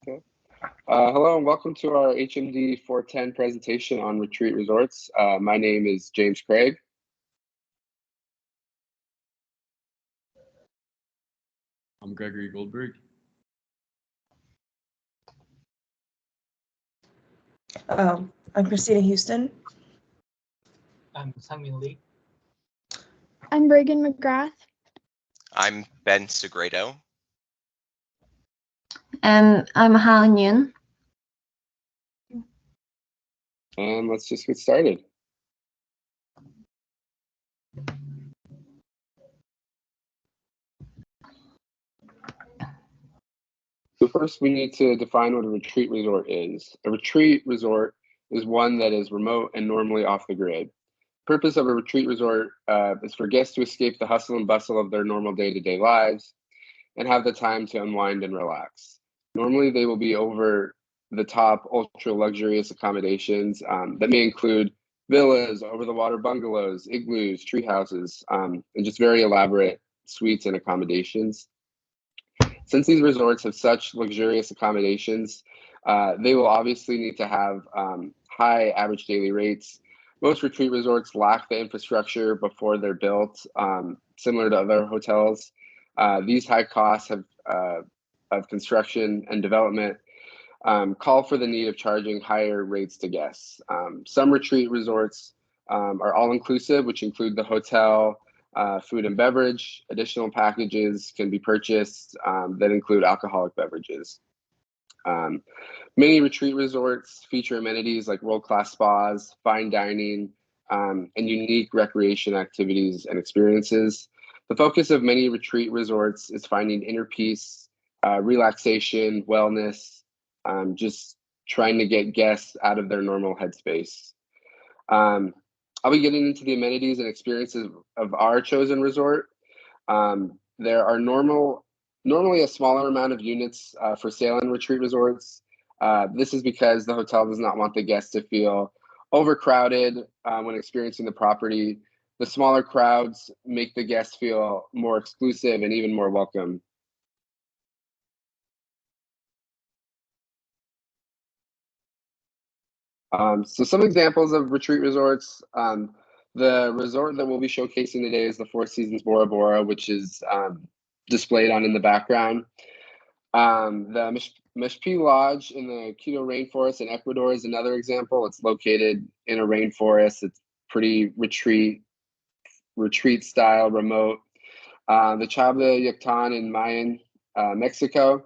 Okay. Hello and welcome to our HMD 410 presentation on retreat resorts. My name is James Craig. I'm Gregory Goldberg. I'm Christina Houston. I'm Sang-Min Lee. I'm Reagan McGrath. I'm Ben Sagredo. And I'm Haeun. And let's just get started. So first we need to define what a retreat resort is. A retreat resort is one that is remote and normally off the grid. Purpose of a retreat resort is for guests to escape the hustle and bustle of their normal day-to-day lives and have the time to unwind and relax. Normally they will be over the top ultra luxurious accommodations that may include villas, over the water bungalows, igloos, tree houses, and just very elaborate suites and accommodations. Since these resorts have such luxurious accommodations, they will obviously need to have high average daily rates. Most retreat resorts lack the infrastructure before they're built, similar to other hotels. These high costs of construction and development call for the need of charging higher rates to guests. Some retreat resorts are all-inclusive, which include the hotel, food and beverage. Additional packages can be purchased that include alcoholic beverages. Many retreat resorts feature amenities like world-class spas, fine dining, and unique recreation activities and experiences. The focus of many retreat resorts is finding inner peace, relaxation, wellness, just trying to get guests out of their normal headspace. I'll be getting into the amenities and experiences of our chosen resort. There are normally a smaller amount of units for sale in retreat resorts. This is because the hotel does not want the guests to feel overcrowded when experiencing the property. The smaller crowds make the guests feel more exclusive and even more welcome. So some examples of retreat resorts. The resort that we'll be showcasing today is the Four Seasons Bora, which is displayed on in the background. The Meshpi Lodge in the Quito Rainforest in Ecuador is another example. It's located in a rainforest. It's pretty retreat style, remote. The Chabla Yucatan in Mayan, Mexico.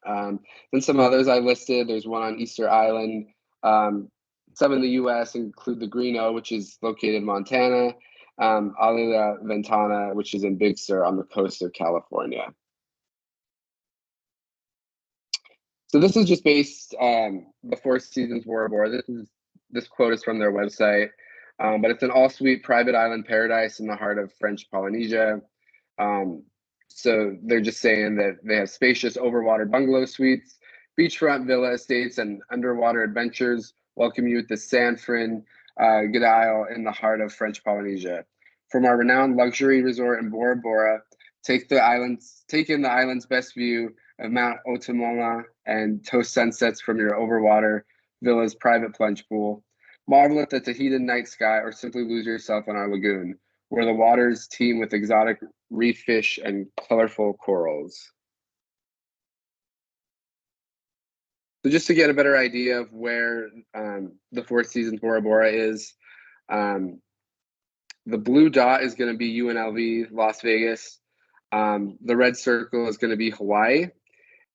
Then some others I listed. There's one on Easter Island. Some in the U.S. include the Greeno, which is located in Montana, Alila Ventana, which is in Big Sur on the coast of California. So this is just based the Four Seasons Bora. This quote is from their website, but it's an all-suite private island paradise in the heart of French Polynesia. So they're just saying that they have spacious overwater bungalow suites, beachfront villa estates, and underwater adventures welcome you with the Sanfrin Gadail in the heart of French Polynesia. From our renowned luxury resort in Bora, take in the island's best view of Mount Otamola and toast sunsets from your overwater villa's private plunge pool. Marvel at the Tahitian night sky or simply lose yourself in our lagoon, where the waters teem with exotic reef fish and colorful corals. So just to get a better idea of where the Four Seasons Bora is, the blue dot is going to be UNLV, Las Vegas. The red circle is going to be Hawaii.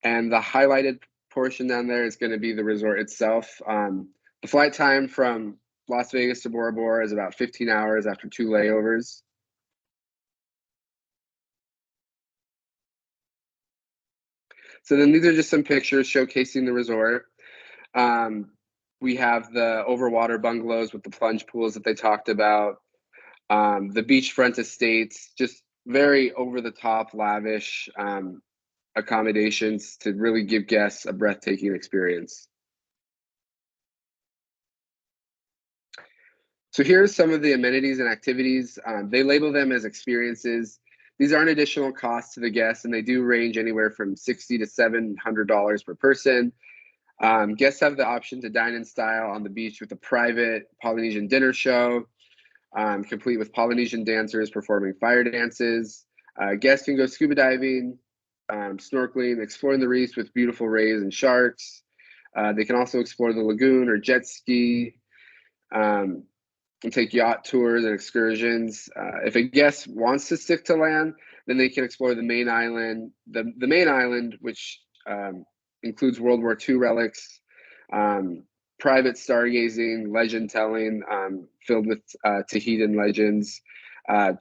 And the highlighted portion down there is going to be the resort itself. The flight time from Las Vegas to Bora Bora is about 15 hours after 2 layovers. So then these are just some pictures showcasing the resort. We have the overwater bungalows with the plunge pools that they talked about. The beachfront estates, just very over-the-top, lavish accommodations to really give guests a breathtaking experience. So here's some of the amenities and activities. They label them as experiences. These aren't additional costs to the guests, and they do range anywhere from $60 to $700 per person. Guests have the option to dine in style on the beach with a private Polynesian dinner show, complete with Polynesian dancers performing fire dances. Guests can go scuba diving, snorkeling, exploring the reefs with beautiful rays and sharks. They can also explore the lagoon or jet ski, and take yacht tours and excursions. If a guest wants to stick to land, then they can explore the main island. The main island, which includes World War II relics, private stargazing, legend telling, filled with Tahitian legends,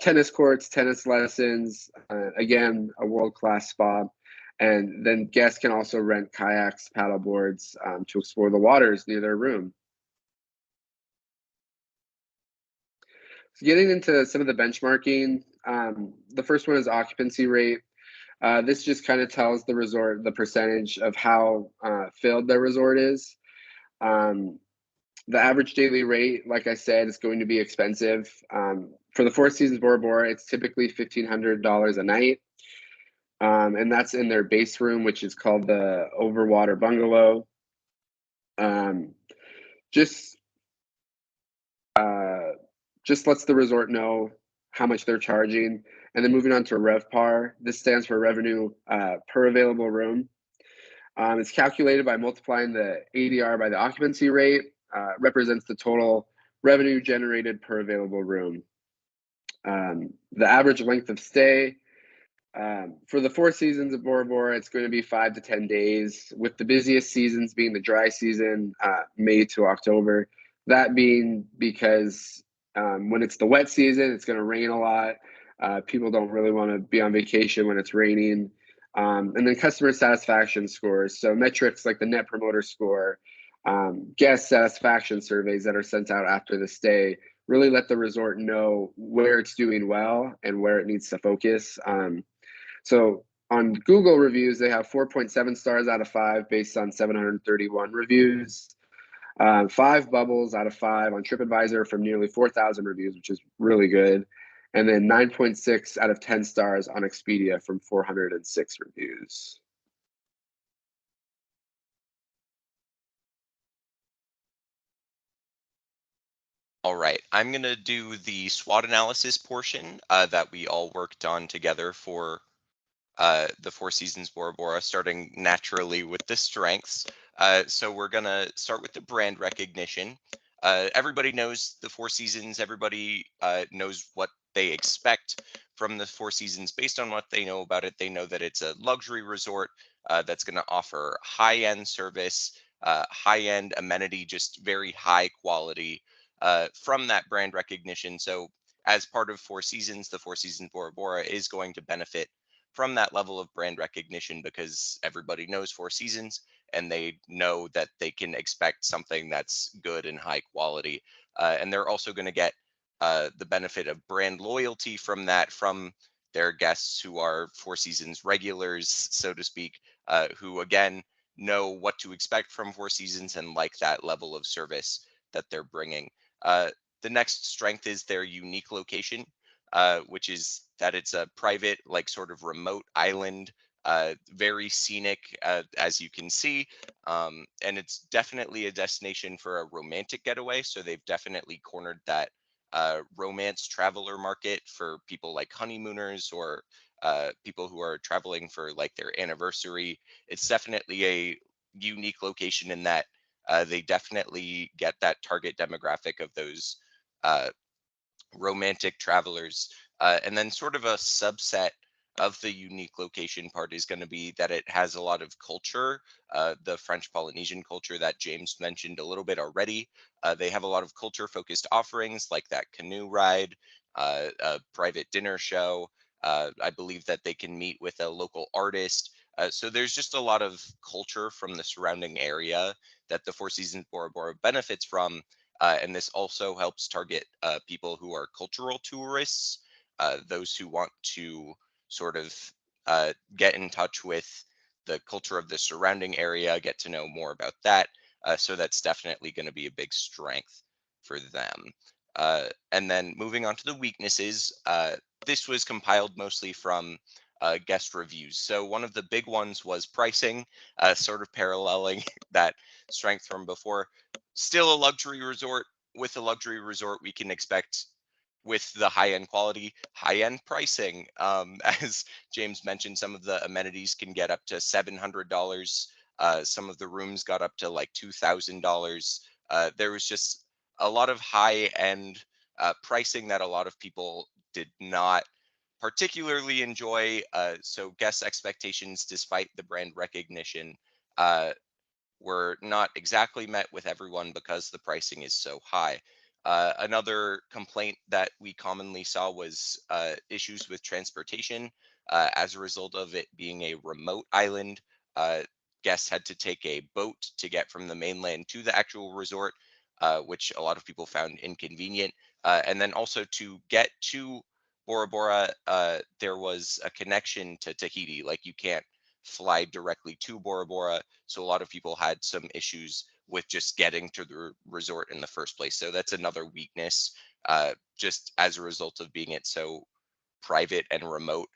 tennis courts, tennis lessons, again, a world-class spa. And then guests can also rent kayaks, paddle boards to explore the waters near their room. So getting into some of the benchmarking, the first one is occupancy rate. This just kind of tells the resort the percentage of how filled their resort is. The average daily rate, like I said, is going to be expensive. For the Four Seasons Bora Bora, it's typically $1,500 a night. And that's in their base room, which is called the Overwater Bungalow. Just lets the resort know how much they're charging. And then moving on to RevPAR, this stands for revenue per available room. It's calculated by multiplying the ADR by the occupancy rate, represents the total revenue generated per available room. The average length of stay, for the Four Seasons of Bora Bora, it's going to be 5 to 10 days, with the busiest seasons being the dry season, May to October. That being because when it's the wet season, it's going to rain a lot. People don't really want to be on vacation when it's raining. And then customer satisfaction scores. So metrics like the Net Promoter Score, guest satisfaction surveys that are sent out after the stay really let the resort know where it's doing well and where it needs to focus. So on Google reviews, they have 4.7 stars out of 5 based on 731 reviews. 5 bubbles out of 5 on TripAdvisor from nearly 4,000 reviews, which is really good. And then 9.6 out of 10 stars on Expedia from 406 reviews. All right, I'm going to do the SWOT analysis portion that we all worked on together for the Four Seasons Bora Bora, starting naturally with the strengths. So we're going to start with the brand recognition. Everybody knows the Four Seasons. Everybody knows what they expect from the Four Seasons based on what they know about it. They know that it's a luxury resort that's going to offer high-end service, high-end amenity, just very high quality from that brand recognition. So as part of Four Seasons, the Four Seasons Bora Bora is going to benefit from that level of brand recognition because everybody knows Four Seasons and they know that they can expect something that's good and high quality. And they're also going to get the benefit of brand loyalty from that, from their guests who are Four Seasons regulars, so to speak, who again know what to expect from Four Seasons and like that level of service that they're bringing. The next strength is their unique location, which is that it's a private, like sort of remote island, very scenic, as you can see. And it's definitely a destination for a romantic getaway. So they've definitely cornered that romance traveler market for people like honeymooners or people who are traveling for like their anniversary. It's definitely a unique location in that they definitely get that target demographic of those romantic travelers. And then sort of a subset of the unique location part is going to be that it has a lot of culture, the French Polynesian culture that James mentioned a little bit already. They have a lot of culture focused offerings like that canoe ride, a private dinner show. I believe that they can meet with a local artist. So there's just a lot of culture from the surrounding area that the Four Seasons Bora Bora benefits from. And this also helps target people who are cultural tourists, those who want to sort of get in touch with the culture of the surrounding area, get to know more about that. So that's definitely going to be a big strength for them. And then moving on to the weaknesses, this was compiled mostly from guest reviews. So one of the big ones was pricing, sort of paralleling that strength from before. Still a luxury resort. With a luxury resort, we can expect with the high-end quality, high-end pricing. As James mentioned, some of the amenities can get up to $700. Some of the rooms got up to like $2,000. There was just a lot of high-end pricing that a lot of people did not particularly enjoy. So guest expectations, despite the brand recognition, were not exactly met with everyone because the pricing is so high. Another complaint that we commonly saw was issues with transportation. As a result of it being a remote island, guests had to take a boat to get from the mainland to the actual resort, which a lot of people found inconvenient. And then also to get to Bora Bora, there was a connection to Tahiti. Like you can't fly directly to Bora Bora. So a lot of people had some issues with just getting to the resort in the first place. So that's another weakness, just as a result of being it so private and remote.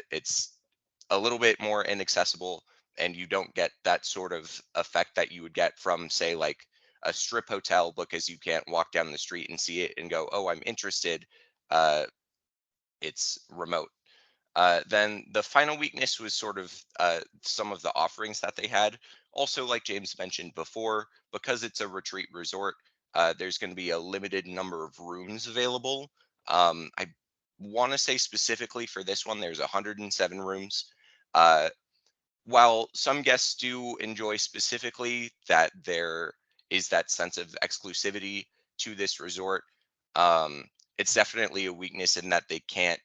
It's a little bit more inaccessible, and you don't get that sort of effect that you would get from, say, like a strip hotel, because you can't walk down the street and see it and go, oh, I'm interested. It's remote. Then the final weakness was sort of some of the offerings that they had. Also, like James mentioned before, because it's a retreat resort, there's going to be a limited number of rooms available. I want to say specifically for this one, there's 107 rooms. While some guests do enjoy specifically that there is that sense of exclusivity to this resort, it's definitely a weakness in that they can't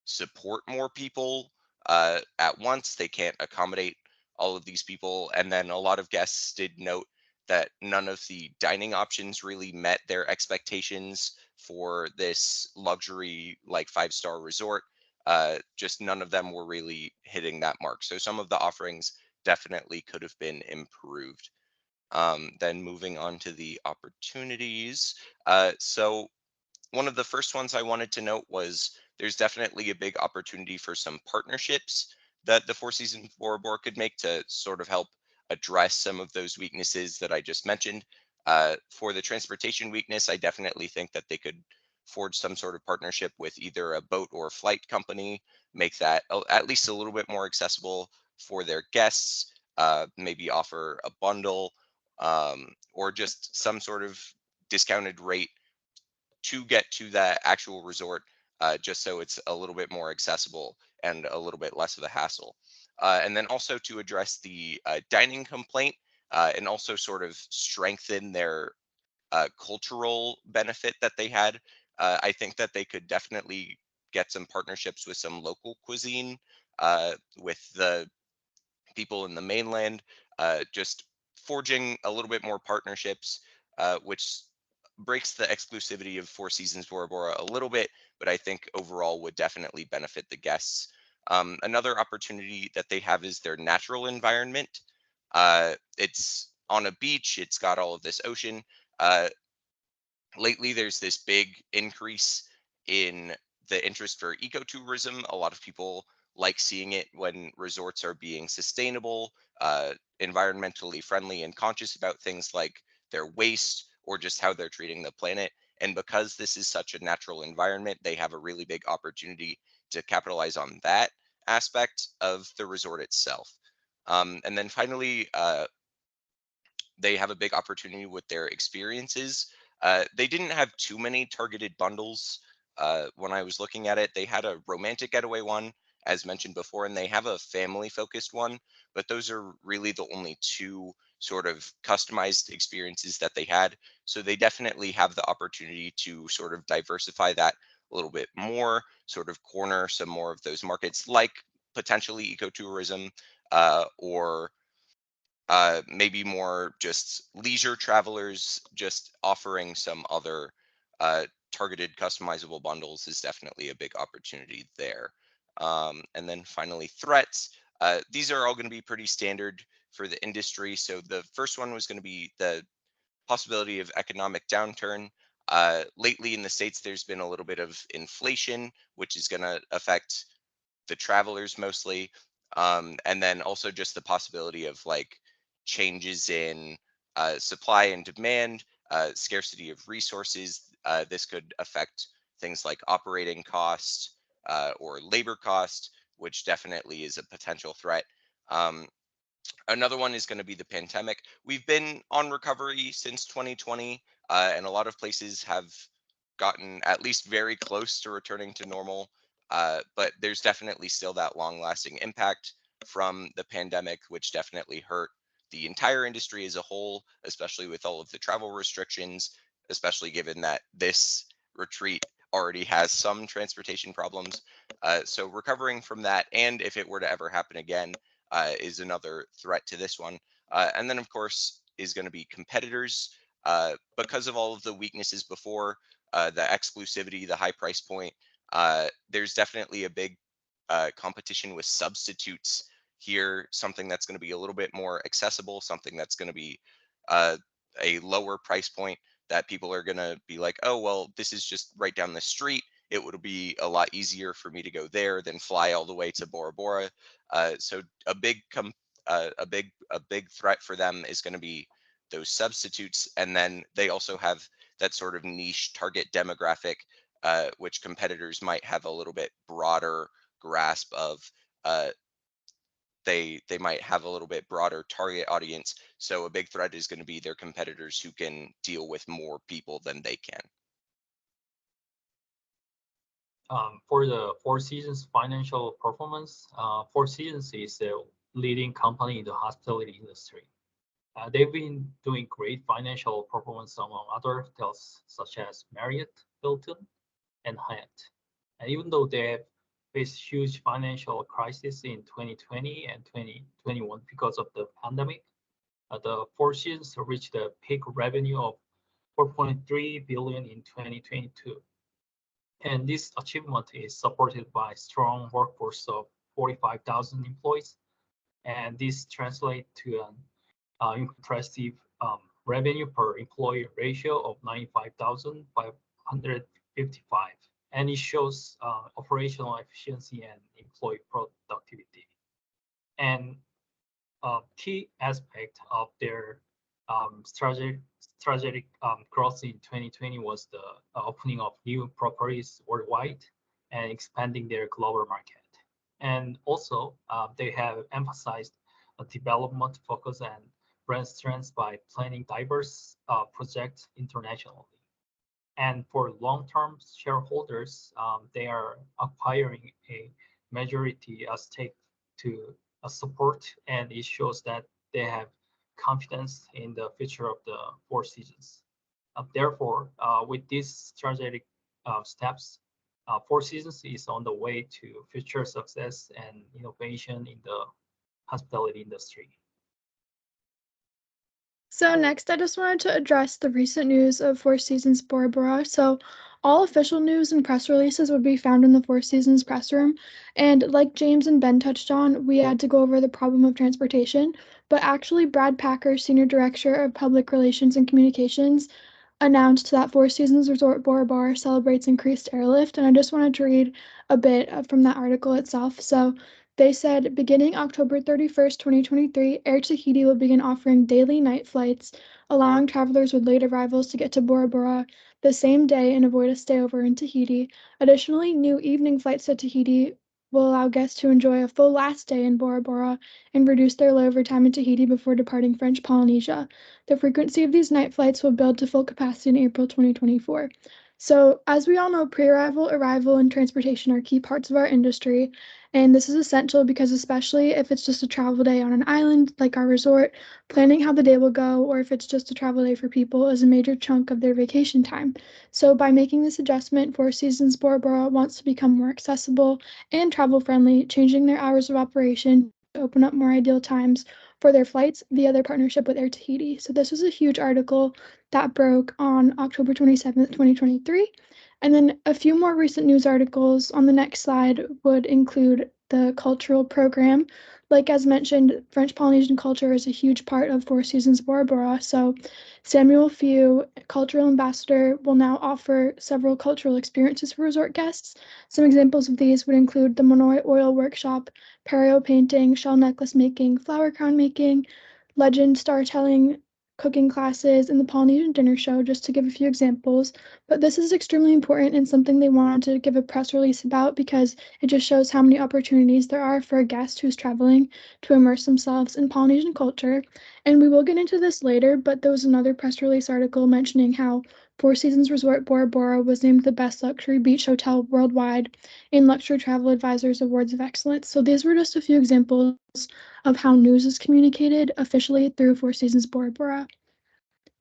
support more people at once. They can't accommodate all of these people. And then a lot of guests did note that none of the dining options really met their expectations for this luxury, like 5-star resort. Just none of them were really hitting that mark. So some of the offerings definitely could have been improved. Then moving on to the opportunities. So one of the first ones I wanted to note was there's definitely a big opportunity for some partnerships that the Four Seasons Bora Bora could make to sort of help address some of those weaknesses that I just mentioned. For the transportation weakness, I definitely think that they could forge some sort of partnership with either a boat or flight company, make that at least a little bit more accessible for their guests, maybe offer a bundle or just some sort of discounted rate to get to that actual resort, just so it's a little bit more accessible and a little bit less of a hassle. And then also to address the dining complaint and also sort of strengthen their cultural benefit that they had. I think that they could definitely get some partnerships with some local cuisine, with the people in the mainland, just forging a little bit more partnerships, which breaks the exclusivity of Four Seasons Bora Bora a little bit, but I think overall would definitely benefit the guests. Another opportunity that they have is their natural environment. It's on a beach, it's got all of this ocean. Lately, there's this big increase in the interest for ecotourism. A lot of people like seeing it when resorts are being sustainable, environmentally friendly, and conscious about things like their waste or just how they're treating the planet. And because this is such a natural environment, they have a really big opportunity to capitalize on that aspect of the resort itself. And then finally, they have a big opportunity with their experiences. They didn't have too many targeted bundles when I was looking at it. They had a romantic getaway one, as mentioned before, and they have a family focused one, but those are really the only two sort of customized experiences that they had. So they definitely have the opportunity to sort of diversify that a little bit more, sort of corner some more of those markets, like potentially ecotourism or maybe more just leisure travelers. Just offering some other targeted customizable bundles is definitely a big opportunity there. And then finally, threats. These are all going to be pretty standard for the industry. So the first one was going to be the possibility of economic downturn. Lately in the States, there's been a little bit of inflation, which is going to affect the travelers mostly. And then also just the possibility of like changes in supply and demand, scarcity of resources. This could affect things like operating cost or labor cost, which definitely is a potential threat. Another one is going to be the pandemic. We've been on recovery since 2020, and a lot of places have gotten at least very close to returning to normal. But there's definitely still that long-lasting impact from the pandemic, which definitely hurt the entire industry as a whole, especially with all of the travel restrictions, especially given that this retreat already has some transportation problems. So recovering from that, and if it were to ever happen again, is another threat to this one. And then, of course, is going to be competitors. Because of all of the weaknesses before, the exclusivity, the high price point, there's definitely a big competition with substitutes here, something that's going to be a little bit more accessible, something that's going to be a lower price point that people are going to be like, oh, well, this is just right down the street. It would be a lot easier for me to go there than fly all the way to Bora Bora. So a big threat for them is going to be those substitutes, and then they also have that sort of niche target demographic, which competitors might have a little bit broader grasp of. They might have a little bit broader target audience. So a big threat is going to be their competitors who can deal with more people than they can. For the Four Seasons financial performance, Four Seasons is a leading company in the hospitality industry. They've been doing great financial performance among other hotels such as Marriott, Hilton, and Hyatt. And even though they have faced huge financial crisis in 2020 and 2021 because of the pandemic, the Four Seasons reached a peak revenue of 4.3 billion in 2022. And this achievement is supported by a strong workforce of 45,000 employees. And this translates to an impressive revenue per employee ratio of 95,555. And it shows operational efficiency and employee productivity. And a key aspect of their strategic growth in 2020 was the opening of new properties worldwide and expanding their global market. And also, they have emphasized a development focus and brand strengths by planning diverse projects internationally. And for long-term shareholders, they are acquiring a majority stake to support, and it shows that they have confidence in the future of the Four Seasons. Therefore, with these strategic steps, Four Seasons is on the way to future success and innovation in the hospitality industry. So next, I just wanted to address the recent news of Four Seasons Bora Bora. So all official news and press releases would be found in the Four Seasons press room. And like James and Ben touched on, we had to go over the problem of transportation. But actually, Brad Packer, Senior Director of Public Relations and Communications, announced that Four Seasons Resort Bora Bora celebrates increased airlift. And I just wanted to read a bit from that article itself. So they said, beginning October 31st, 2023, Air Tahiti will begin offering daily night flights, allowing travelers with late arrivals to get to Bora Bora the same day and avoid a stayover in Tahiti. Additionally, new evening flights to Tahiti will allow guests to enjoy a full last day in Bora Bora and reduce their layover time in Tahiti before departing French Polynesia. The frequency of these night flights will build to full capacity in April 2024. So, as we all know, pre-arrival, arrival, and transportation are key parts of our industry, and this is essential because especially if it's just a travel day on an island like our resort, planning how the day will go, or if it's just a travel day for people, is a major chunk of their vacation time. So by making this adjustment, Four Seasons Bora Bora wants to become more accessible and travel-friendly, changing their hours of operation to open up more ideal times for their flights via their partnership with Air Tahiti. So this was a huge article that broke on October 27th, 2023. And then a few more recent news articles on the next slide would include the cultural program. Like as mentioned, French Polynesian culture is a huge part of Four Seasons Bora Bora. So Samuel Few, cultural ambassador, will now offer several cultural experiences for resort guests. Some examples of these would include the Monoi oil workshop, Perio painting, shell necklace making, flower crown making, legend storytelling, cooking classes, and the Polynesian dinner show, just to give a few examples. But this is extremely important and something they wanted to give a press release about because it just shows how many opportunities there are for a guest who's traveling to immerse themselves in Polynesian culture. And we will get into this later, but there was another press release article mentioning how Four Seasons Resort Bora Bora was named the best luxury beach hotel worldwide in Luxury Travel Advisors Awards of Excellence. So these were just a few examples of how news is communicated officially through Four Seasons Bora Bora.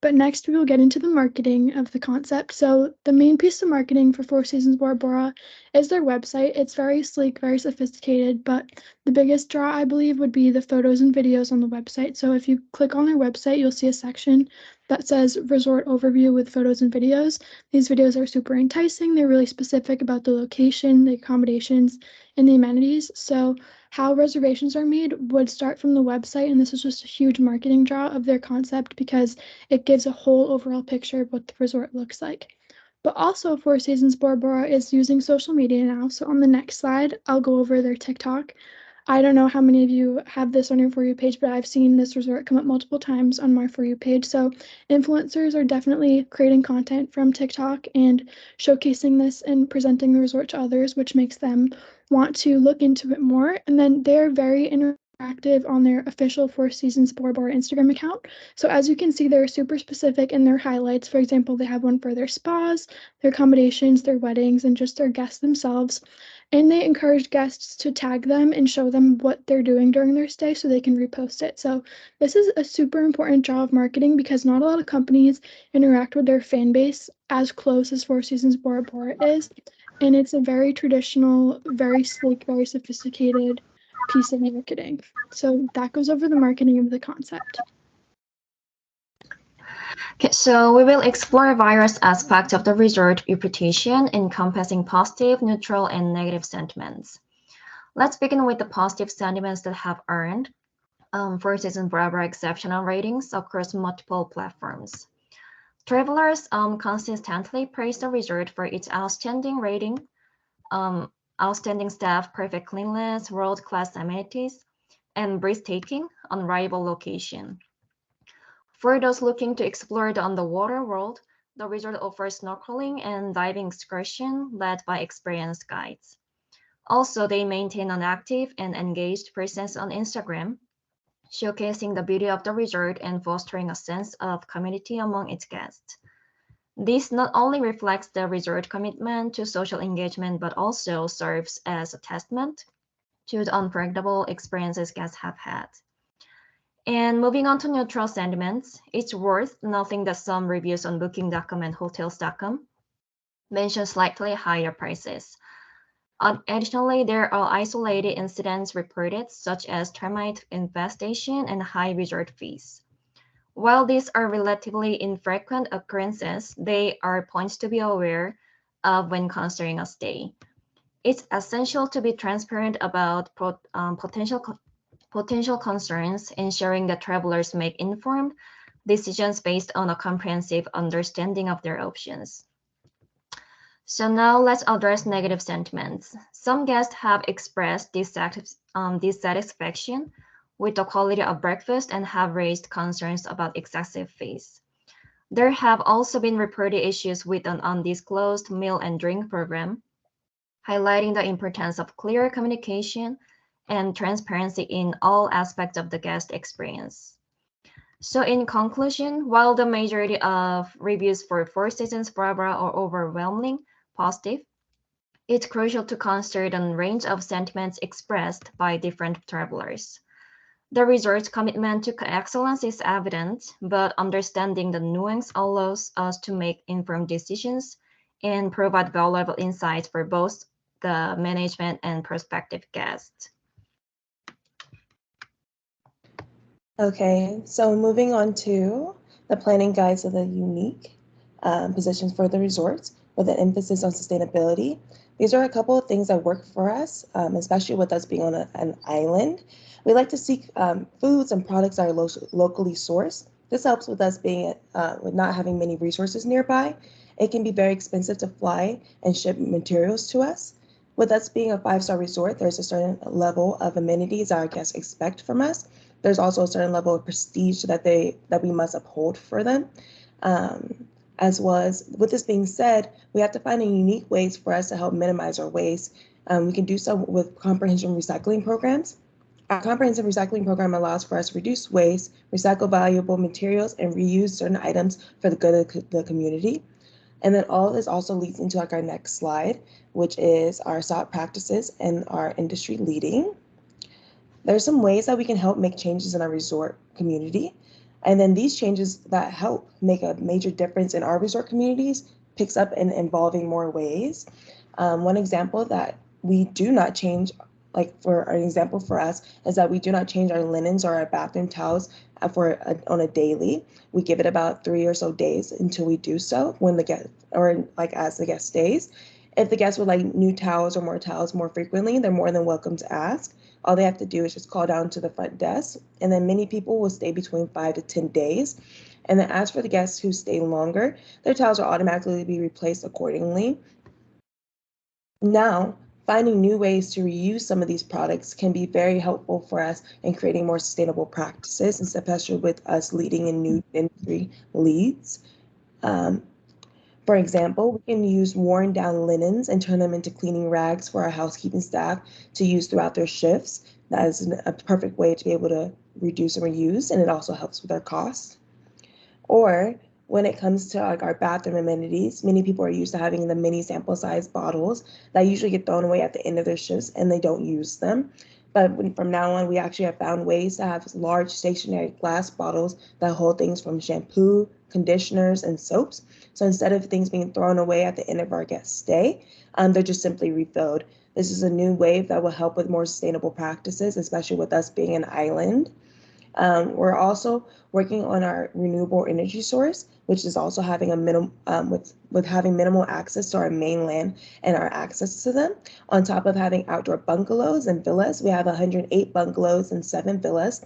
But next, we will get into the marketing of the concept. So the main piece of marketing for Four Seasons Bora Bora is their website. It's very sleek, very sophisticated, but the biggest draw, I believe, would be the photos and videos on the website. So if you click on their website, you'll see a section that says Resort Overview with photos and videos. These videos are super enticing. They're really specific about the location, the accommodations, and the amenities. So how reservations are made would start from the website, and this is just a huge marketing draw of their concept because it gives a whole overall picture of what the resort looks like. But also, Four Seasons Bora Bora is using social media now. So on the next slide, I'll go over their TikTok. I don't know how many of you have this on your For You page, but I've seen this resort come up multiple times on my For You page. So influencers are definitely creating content from TikTok and showcasing this and presenting the resort to others, which makes them want to look into it more. And then they're very interactive on their official Four Seasons Bora Bora Instagram account. So as you can see, they're super specific in their highlights. For example, they have one for their spas, their accommodations, their weddings, and just their guests themselves. And they encourage guests to tag them and show them what they're doing during their stay so they can repost it. So this is a super important job of marketing because not a lot of companies interact with their fan base as close as Four Seasons Bora Bora is. And it's a very traditional, very sleek, very sophisticated piece of marketing. So that goes over the marketing of the concept. Okay, so we will explore various aspects of the resort reputation, encompassing positive, neutral, and negative sentiments. Let's begin with the positive sentiments that have earned Four Seasons Bora Bora exceptional ratings across multiple platforms. Travelers consistently praise the resort for its outstanding rating, outstanding staff, perfect cleanliness, world-class amenities, and breathtaking, unrivaled location. For those looking to explore the underwater world, the resort offers snorkeling and diving excursion led by experienced guides. Also, they maintain an active and engaged presence on Instagram, showcasing the beauty of the resort and fostering a sense of community among its guests. This not only reflects the resort commitment to social engagement, but also serves as a testament to the unforgettable experiences guests have had. And moving on to neutral sentiments, it's worth noting that some reviews on Booking.com and Hotels.com mention slightly higher prices. Additionally, there are isolated incidents reported, such as termite infestation and high resort fees. While these are relatively infrequent occurrences, they are points to be aware of when considering a stay. It's essential to be transparent about potential concerns, ensuring that travelers make informed decisions based on a comprehensive understanding of their options. So now let's address negative sentiments. Some guests have expressed dissatisfaction with the quality of breakfast and have raised concerns about excessive fees. There have also been reported issues with an undisclosed meal and drink program, highlighting the importance of clear communication and transparency in all aspects of the guest experience. So in conclusion, while the majority of reviews for Four Seasons Bora Bora are overwhelmingly positive, it's crucial to consider the range of sentiments expressed by different travelers. The resort's commitment to excellence is evident, but understanding the nuance allows us to make informed decisions and provide valuable insights for both the management and prospective guests. Okay, so moving on to the planning guides of the unique positions for the resorts. with an emphasis on sustainability. These are a couple of things that work for us, especially with us being on an island. We like to seek foods and products that are locally sourced. This helps with us being with not having many resources nearby. It can be very expensive to fly and ship materials to us. With us being a 5-star resort, there's a certain level of amenities our guests expect from us. There's also a certain level of prestige that we must uphold for them. As well as, with this being said, we have to find unique ways for us to help minimize our waste. We can do so with comprehensive recycling programs. Our comprehensive recycling program allows for us to reduce waste, recycle valuable materials, and reuse certain items for the good of the community. And then all of this also leads into our next slide, which is our SOT practices and our industry leading. There's some ways that we can help make changes in our resort community. And then these changes that help make a major difference in our resort communities picks up in involving more ways. One example that we do not change, like for an example for us, is that we do not change our linens or our bathroom towels on a daily. We give it about 3 or so days until we do so when the guest, or like as the guest stays. If the guests would like new towels or more towels more frequently, they're more than welcome to ask. All they have to do is just call down to the front desk, and then many people will stay between 5 to 10 days. And then as for the guests who stay longer, their towels will automatically be replaced accordingly. Now, finding new ways to reuse some of these products can be very helpful for us in creating more sustainable practices, especially with us leading in new industry leads. For example, we can use worn down linens and turn them into cleaning rags for our housekeeping staff to use throughout their shifts. That is a perfect way to be able to reduce and reuse, and it also helps with our costs. Or when it comes to like our bathroom amenities, many people are used to having the mini sample size bottles that usually get thrown away at the end of their shifts and they don't use them. But from now on, we actually have found ways to have large stationary glass bottles that hold things from shampoo, conditioners, and soaps. So instead of things being thrown away at the end of our guest stay, they're just simply refilled. This is a new wave that will help with more sustainable practices, especially with us being an island. We're also working on our renewable energy source, which is also having a with having minimal access to our mainland and our access to them. On top of having outdoor bungalows and villas, we have 108 bungalows and 7 villas.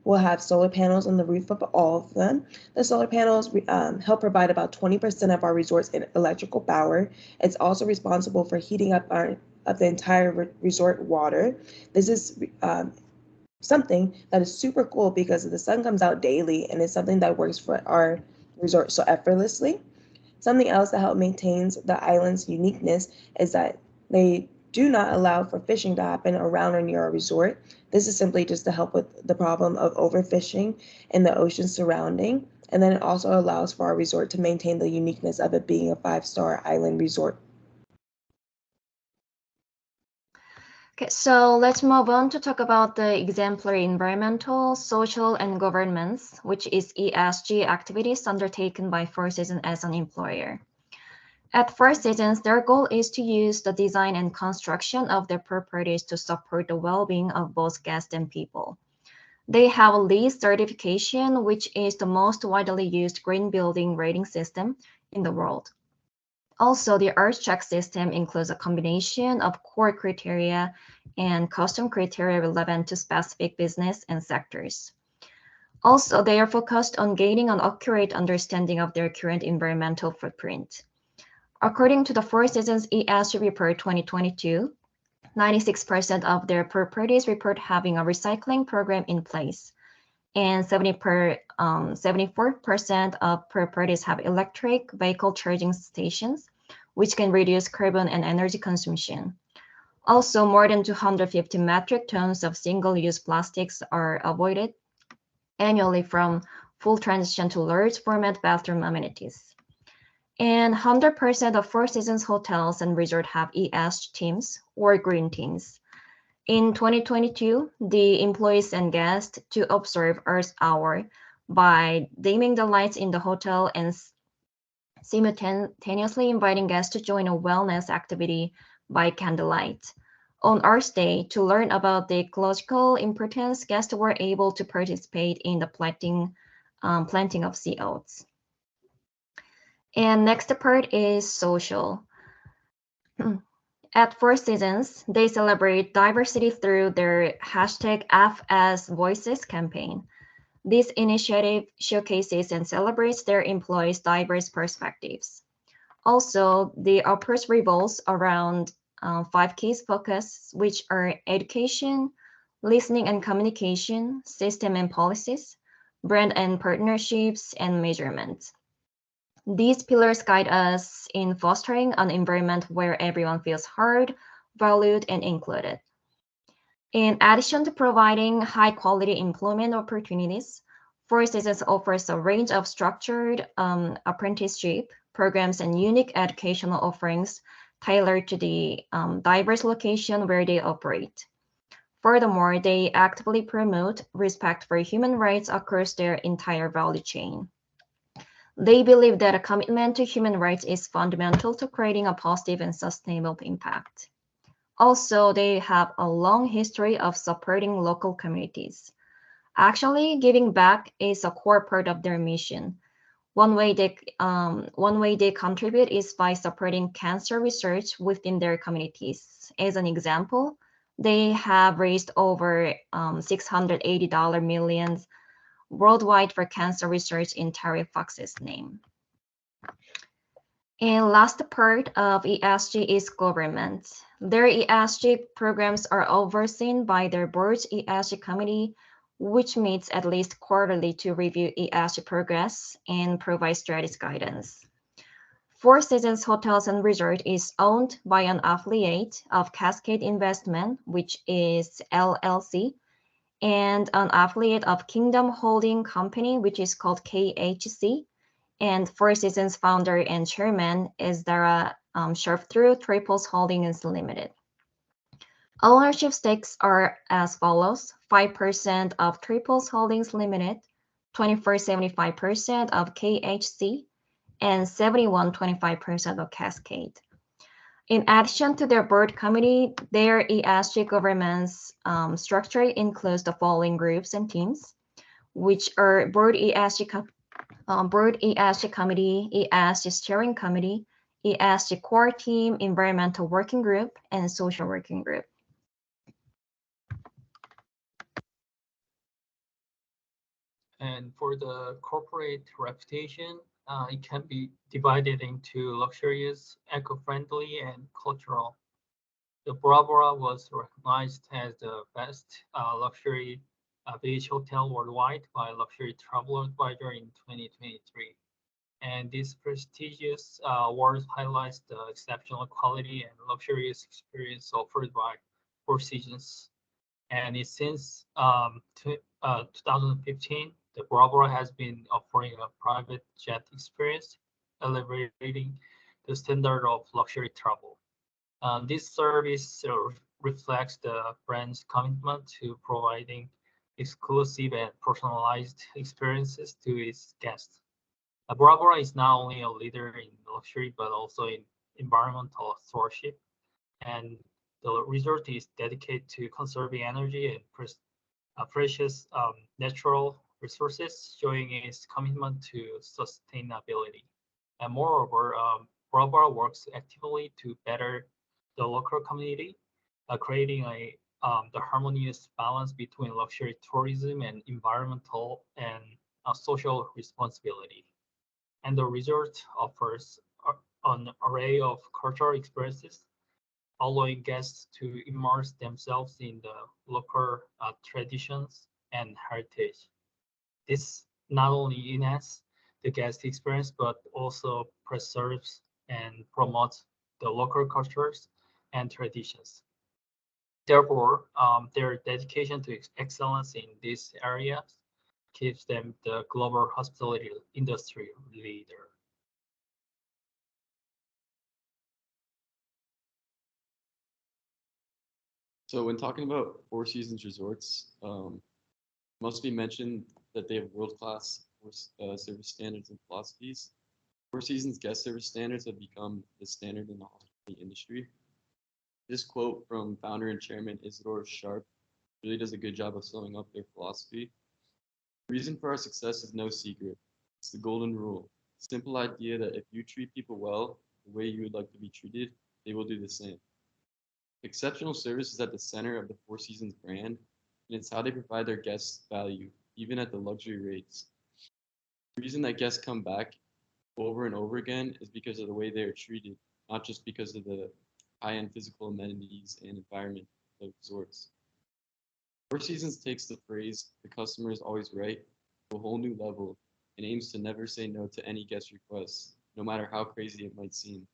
We'll have solar panels on the roof of all of them. The solar panels help provide about 20% of our resort's electrical power. It's also responsible for heating up the entire resort water. This is something that is super cool because the sun comes out daily, and it's something that works for our resort so effortlessly. Something else that helps maintains the island's uniqueness is that they do not allow for fishing to happen around or near our resort. This is simply just to help with the problem of overfishing in the ocean surrounding. And then it also allows for our resort to maintain the uniqueness of it being a 5-star island resort. Okay, so let's move on to talk about the exemplary environmental, social, and governance, which is ESG activities undertaken by Four Seasons as an employer. At Four Seasons, their goal is to use the design and construction of their properties to support the well-being of both guests and people. They have a LEED certification, which is the most widely used green building rating system in the world. Also, the EarthCheck system includes a combination of core criteria and custom criteria relevant to specific business and sectors. Also, they are focused on gaining an accurate understanding of their current environmental footprint. According to the Four Seasons ESG Report 2022, 96% of their properties report having a recycling program in place, and 74% of properties have electric vehicle charging stations, which can reduce carbon and energy consumption. Also, more than 250 metric tons of single-use plastics are avoided annually from full transition to large format bathroom amenities. And 100% of Four Seasons hotels and resorts have ESG teams or green teams. In 2022, the employees and guests to observe Earth Hour by dimming the lights in the hotel and simultaneously inviting guests to join a wellness activity by candlelight. On Earth Day, to learn about the ecological importance, guests were able to participate in the planting of sea oats. And next part is social. At Four Seasons, they celebrate diversity through their #FSVoices campaign. This initiative showcases and celebrates their employees' diverse perspectives. Also, the approach revolves around 5 key focuses, which are education, listening and communication, system and policies, brand and partnerships, and measurement. These pillars guide us in fostering an environment where everyone feels heard, valued, and included. In addition to providing high-quality employment opportunities, Four Seasons offers a range of structured apprenticeship programs and unique educational offerings tailored to the diverse location where they operate. Furthermore, they actively promote respect for human rights across their entire value chain. They believe that a commitment to human rights is fundamental to creating a positive and sustainable impact. Also, they have a long history of supporting local communities. Actually, giving back is a core part of their mission. One way they contribute is by supporting cancer research within their communities. As an example, they have raised over $680 million worldwide for cancer research in Terry Fox's name. And last part of ESG is government. Their ESG programs are overseen by their board's ESG committee, which meets at least quarterly to review ESG progress and provide strategic guidance. Four Seasons Hotels and Resort is owned by an affiliate of Cascade Investment, which is LLC, and an affiliate of Kingdom Holding Company, which is called KHC, and Four Seasons founder and chairman is Dara Sharp-Through Triples Holdings Limited. Ownership stakes are as follows: 5% of Triples Holdings Limited, 24.75% of KHC, and 71.25% of Cascade. In addition to their board committee, their ESG governance structure includes the following groups and teams, which are board ESG committee, ESG steering committee, ESG core team, environmental working group, and social working group. And for the corporate reputation, it can be divided into luxurious, eco-friendly, and cultural. The Bora was recognized as the best luxury beach hotel worldwide by Luxury Travel Advisor in 2023. And this prestigious award highlights the exceptional quality and luxurious experience offered by Four Seasons. And since 2015, the Bora has been offering a private jet experience, elevating the standard of luxury travel. This service reflects the brand's commitment to providing exclusive and personalized experiences to its guests. Bora is not only a leader in luxury, but also in environmental stewardship, and the resort is dedicated to conserving energy and precious natural resources, showing its commitment to sustainability. And moreover, Bora works actively to better the local community, creating the harmonious balance between luxury tourism and environmental and social responsibility. And the resort offers an array of cultural experiences, allowing guests to immerse themselves in the local traditions and heritage. This not only enhances the guest experience, but also preserves and promotes the local cultures and traditions. Therefore, their dedication to excellence in these areas keeps them the global hospitality industry leader. So when talking about Four Seasons resorts, must be mentioned that they have world-class service standards and philosophies. Four Seasons guest service standards have become the standard in the hospitality industry. This quote from founder and chairman Isidore Sharp really does a good job of summing up their philosophy. The reason for our success is no secret. It's the golden rule. Simple idea that if you treat people well, the way you would like to be treated, they will do the same. Exceptional service is at the center of the Four Seasons brand, and it's how they provide their guests value, even at the luxury rates. The reason that guests come back over and over again is because of the way they are treated, not just because of the high-end physical amenities and environment of resorts. Four Seasons takes the phrase, "the customer is always right," to a whole new level and aims to never say no to any guest requests, no matter how crazy it might seem.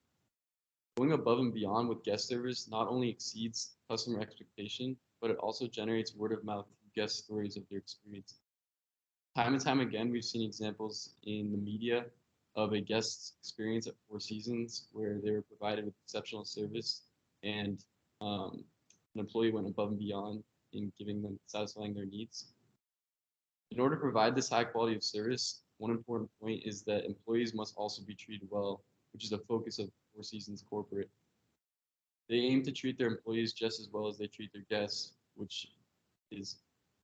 Going above and beyond with guest service not only exceeds customer expectation, but it also generates word of mouth guest stories of their experience. Time and time again, we've seen examples in the media of a guest experience at Four Seasons where they were provided with exceptional service and an employee went above and beyond in satisfying their needs. In order to provide this high quality of service, one important point is that employees must also be treated well, which is a focus of Four Seasons corporate. They aim to treat their employees just as well as they treat their guests, which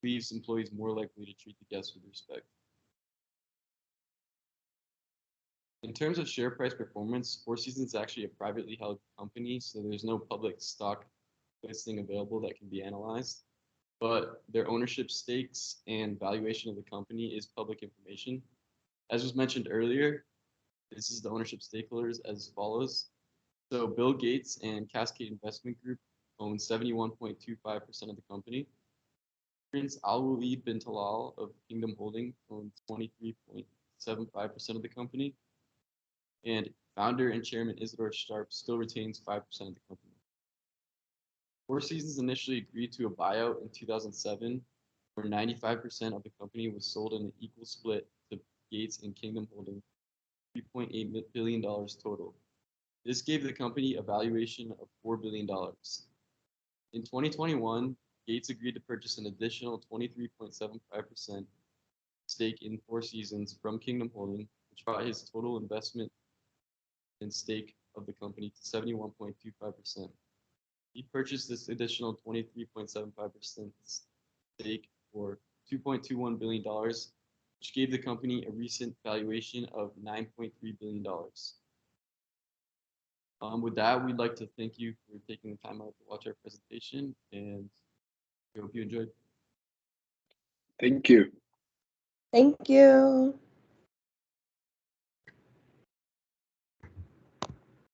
leaves employees more likely to treat the guests with respect. In terms of share price performance, Four Seasons is actually a privately held company, so there's no public stock listing available that can be analyzed. But their ownership stakes and valuation of the company is public information. As was mentioned earlier, this is the ownership stakeholders as follows. So Bill Gates and Cascade Investment Group own 71.25% of the company. Prince Al-Walid bin Talal of Kingdom Holding owns 23.75% of the company. And founder and chairman Isidore Sharp still retains 5% of the company. Four Seasons initially agreed to a buyout in 2007, where 95% of the company was sold in an equal split to Gates and Kingdom Holding, $3.8 billion total. This gave the company a valuation of $4 billion. In 2021, Gates agreed to purchase an additional 23.75% stake in Four Seasons from Kingdom Holding, which brought his total investment and stake of the company to 71.25%. He purchased this additional 23.75% stake for $2.21 billion, which gave the company a recent valuation of $9.3 billion. With that, we'd like to thank you for taking the time out to watch our presentation, and we hope you enjoyed. Thank you. Thank you.